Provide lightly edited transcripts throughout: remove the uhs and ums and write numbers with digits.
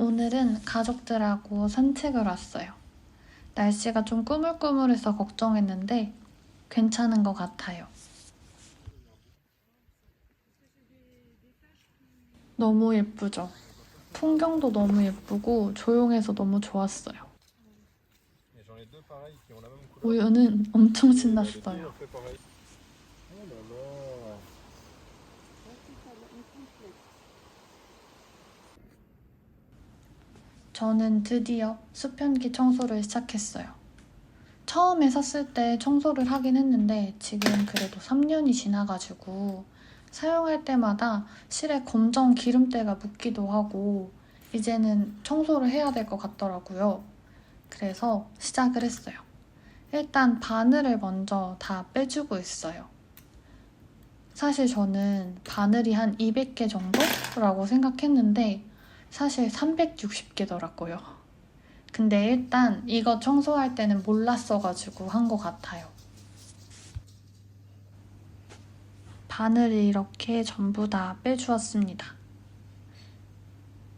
오늘은 가족들하고 산책을 왔어요. 날씨가 좀 꾸물꾸물해서 걱정했는데 괜찮은 것 같아요. 너무 예쁘죠? 풍경도 너무 예쁘고 조용해서 너무 좋았어요. 우유는 엄청 신났어요. 저는 드디어 수변기 청소를 시작했어요. 처음에 샀을 때 청소를 하긴 했는데 지금 그래도 3년이 지나가지고 사용할 때마다 실에 검정 기름때가 묻기도 하고 이제는 청소를 해야 될 것 같더라고요. 그래서 시작을 했어요. 일단 바늘을 먼저 다 빼주고 있어요. 사실 저는 바늘이 한 200개 정도라고 생각했는데 사실 360개더라고요. 근데 일단 이거 청소할 때는 몰랐어가지고 한 것 같아요. 바늘을 이렇게 전부 다 빼주었습니다.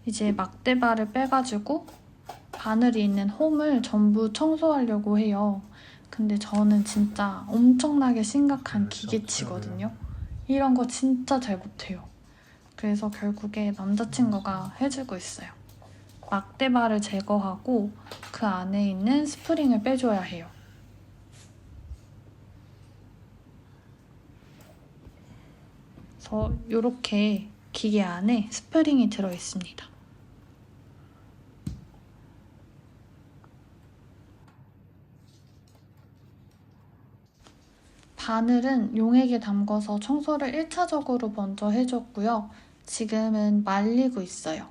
이제 막대발을 빼가지고 바늘이 있는 홈을 전부 청소하려고 해요. 근데 저는 진짜 엄청나게 심각한 기계치거든요. 이런 거 진짜 잘 못해요. 그래서 결국에 남자친구가 해주고 있어요. 막대발을 제거하고 그 안에 있는 스프링을 빼줘야 해요. 그래서 이렇게 기계 안에 스프링이 들어있습니다. 바늘은 용액에 담궈서 청소를 1차적으로 먼저 해줬고요. 지금은 말리고 있어요.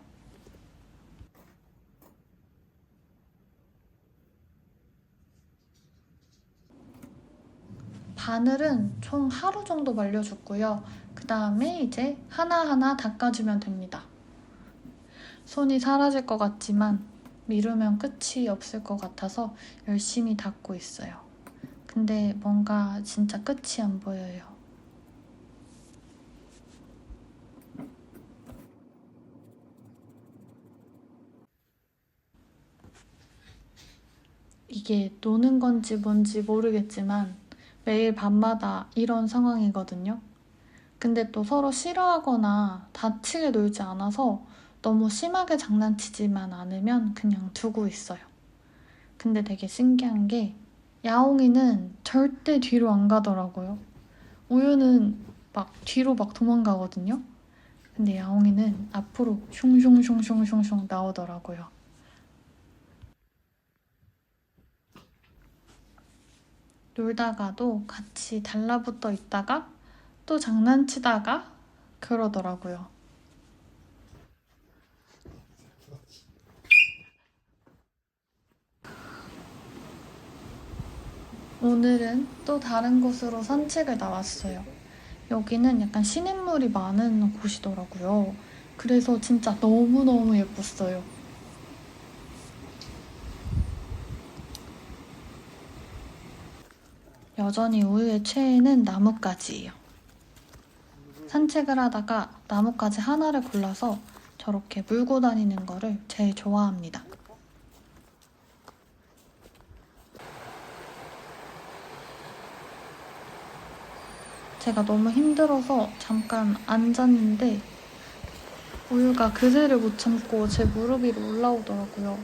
바늘은 총 하루 정도 말려줬고요. 그 다음에 이제 하나하나 닦아주면 됩니다. 손이 사라질 것 같지만 미루면 끝이 없을 것 같아서 열심히 닦고 있어요. 근데 뭔가 진짜 끝이 안 보여요. 이게 노는 건지 뭔지 모르겠지만 매일 밤마다 이런 상황이거든요. 근데 또 서로 싫어하거나 다치게 놀지 않아서 너무 심하게 장난치지만 않으면 그냥 두고 있어요. 근데 되게 신기한 게 야옹이는 절대 뒤로 안 가더라고요. 우유는 막 뒤로 막 도망가거든요. 근데 야옹이는 앞으로 슝슝슝슝슝슝 나오더라고요. 놀다가도 같이 달라붙어 있다가 또 장난치다가 그러더라고요. 오늘은 또 다른 곳으로 산책을 나왔어요. 여기는 약간 시냇물이 많은 곳이더라고요. 그래서 진짜 너무너무 예뻤어요. 여전히 우유의 최애는 나뭇가지예요. 산책을 하다가 나뭇가지 하나를 골라서 저렇게 물고 다니는 거를 제일 좋아합니다. 제가 너무 힘들어서 잠깐 앉았는데 우유가 그새를 못 참고 제 무릎 위로 올라오더라고요.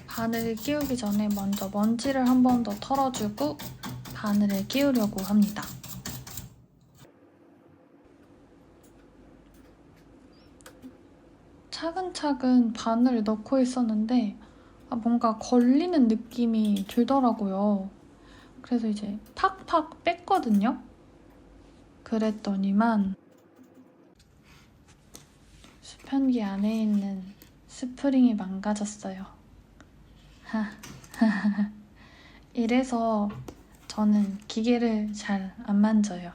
바늘을 끼우기 전에 먼저 먼지를 한 번 더 털어주고 바늘을 끼우려고 합니다. 차근차근 바늘을 넣고 있었는데 뭔가 걸리는 느낌이 들더라고요. 그래서 이제 팍팍 뺐거든요. 그랬더니만 수편기 안에 있는 스프링이 망가졌어요. 이래서 저는 기계를 잘 안 만져요.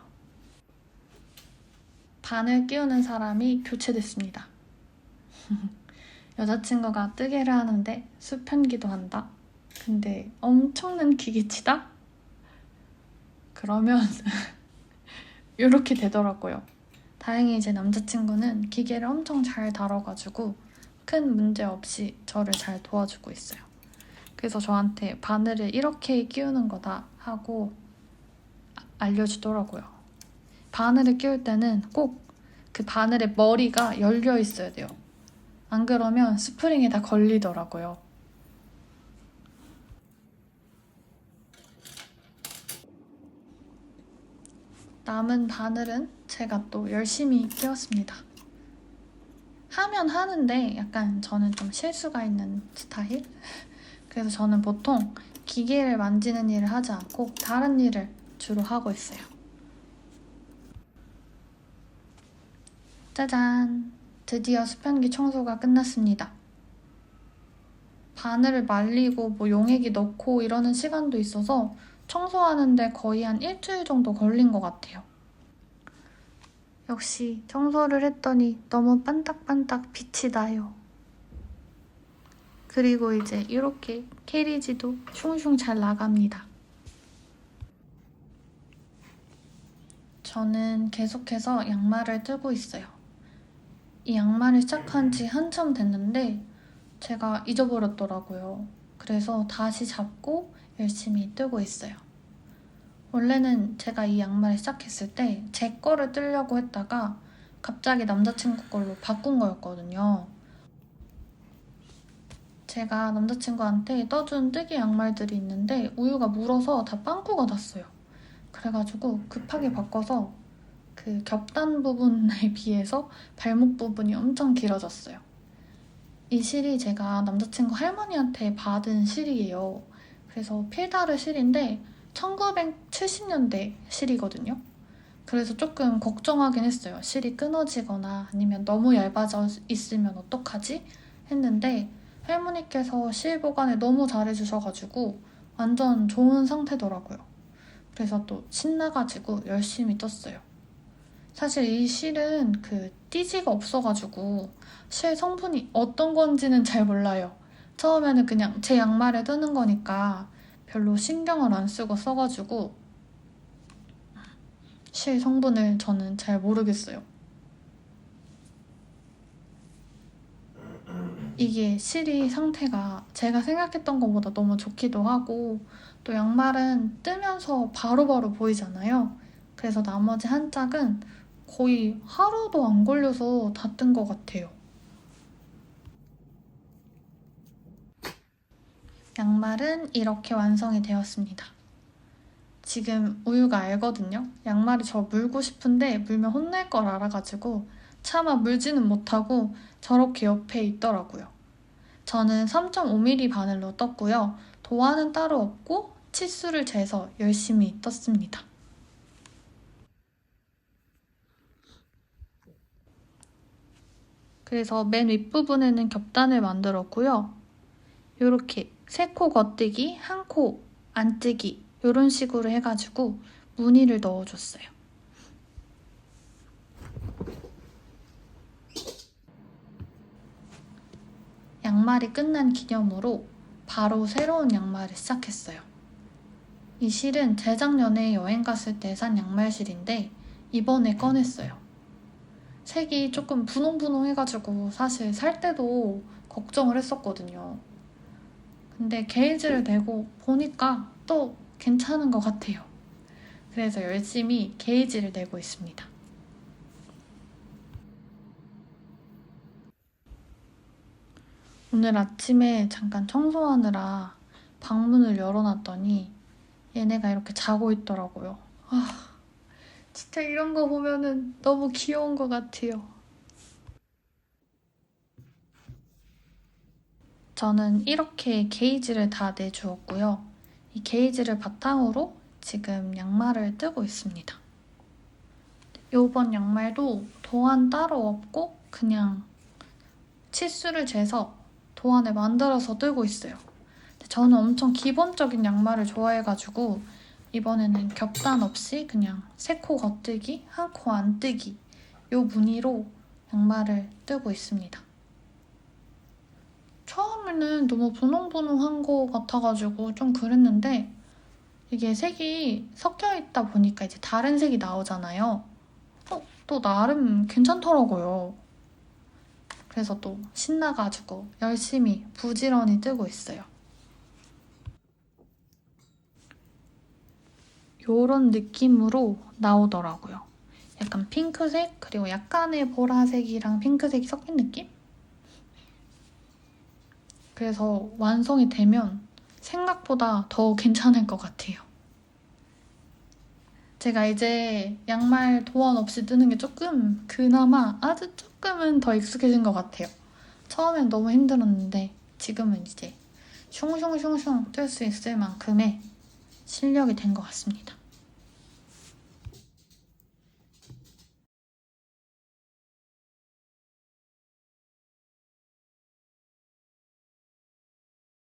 바늘 끼우는 사람이 교체됐습니다. 여자친구가 뜨개를 하는데 수편기도 한다? 근데 엄청난 기계치다? 그러면 이렇게 되더라고요. 다행히 제 남자친구는 기계를 엄청 잘 다뤄가지고 큰 문제 없이 저를 잘 도와주고 있어요. 그래서 저한테 바늘을 이렇게 끼우는 거다 하고 알려주더라고요. 바늘을 끼울 때는 꼭 그 바늘의 머리가 열려 있어야 돼요. 안 그러면 스프링에 다 걸리더라고요. 남은 바늘은 제가 또 열심히 끼웠습니다. 하면 하는데 약간 저는 좀 실수가 있는 스타일? 그래서 저는 보통 기계를 만지는 일을 하지 않고 다른 일을 주로 하고 있어요. 짜잔! 드디어 수편기 청소가 끝났습니다. 바늘을 말리고 뭐 용액이 넣고 이러는 시간도 있어서 청소하는데 거의 한 일주일 정도 걸린 것 같아요. 역시 청소를 했더니 너무 반딱반딱 빛이 나요. 그리고 이제 이렇게 캐리지도 슝슝 잘 나갑니다. 저는 계속해서 양말을 뜨고 있어요. 이 양말을 시작한 지 한참 됐는데 제가 잊어버렸더라고요. 그래서 다시 잡고 열심히 뜨고 있어요. 원래는 제가 이 양말을 시작했을 때 제 거를 뜨려고 했다가 갑자기 남자친구 걸로 바꾼 거였거든요. 제가 남자친구한테 떠준 뜨개 양말들이 있는데 우유가 물어서 다 빵꾸가 났어요. 그래가지고 급하게 바꿔서 그 겹단 부분에 비해서 발목 부분이 엄청 길어졌어요. 이 실이 제가 남자친구 할머니한테 받은 실이에요. 그래서 필다르 실인데 1970년대 실이거든요. 그래서 조금 걱정하긴 했어요. 실이 끊어지거나 아니면 너무 얇아져 있으면 어떡하지? 했는데 할머니께서 실 보관을 너무 잘해주셔가지고 완전 좋은 상태더라고요. 그래서 또 신나가지고 열심히 떴어요. 사실 이 실은 그 띠지가 없어가지고 실 성분이 어떤 건지는 잘 몰라요. 처음에는 그냥 제 양말에 뜨는 거니까 별로 신경을 안 쓰고 써가지고 실 성분을 저는 잘 모르겠어요. 이게 실이 상태가 제가 생각했던 것보다 너무 좋기도 하고 또 양말은 뜨면서 바로바로 보이잖아요. 그래서 나머지 한 짝은 거의 하루도 안 걸려서 다 뜬 것 같아요. 양말은 이렇게 완성이 되었습니다. 지금 우유가 알거든요. 양말이 저 물고 싶은데 물면 혼날 걸 알아가지고 차마 물지는 못하고 저렇게 옆에 있더라고요. 저는 3.5mm 바늘로 떴고요. 도안은 따로 없고 치수를 재서 열심히 떴습니다. 그래서 맨 윗부분에는 겹단을 만들었고요. 이렇게 3코 겉뜨기, 1코 안뜨기 이런 식으로 해가지고 무늬를 넣어줬어요. 양말이 끝난 기념으로 바로 새로운 양말을 시작했어요. 이 실은 재작년에 여행 갔을 때 산 양말실인데 이번에 꺼냈어요. 색이 조금 분홍분홍해가지고 사실 살 때도 걱정을 했었거든요. 근데 게이지를 내고 보니까 또 괜찮은 것 같아요. 그래서 열심히 게이지를 내고 있습니다. 오늘 아침에 잠깐 청소하느라 방문을 열어놨더니 얘네가 이렇게 자고 있더라고요. 진짜 이런 거 보면은 너무 귀여운 것 같아요. 저는 이렇게 게이지를 다 내주었고요. 이 게이지를 바탕으로 지금 양말을 뜨고 있습니다. 이번 양말도 도안 따로 없고 그냥 치수를 재서 도안을 만들어서 뜨고 있어요. 저는 엄청 기본적인 양말을 좋아해가지고 이번에는 겹단 없이 그냥 3코 겉뜨기, 1코 안뜨기 이 무늬로 양말을 뜨고 있습니다. 처음에는 너무 분홍분홍한 거 같아가지고 좀 그랬는데 이게 색이 섞여 있다 보니까 이제 다른 색이 나오잖아요. 또 나름 괜찮더라고요. 그래서 또 신나가지고 열심히 부지런히 뜨고 있어요. 요런 느낌으로 나오더라고요. 약간 핑크색 그리고 약간의 보라색이랑 핑크색이 섞인 느낌? 그래서 완성이 되면 생각보다 더 괜찮을 것 같아요. 제가 이제 양말 도안 없이 뜨는 게 조금 그나마 아주 조금은 더 익숙해진 것 같아요. 처음엔 너무 힘들었는데 지금은 이제 슝슝슝슝 뜰 수 있을 만큼의 실력이 된 것 같습니다.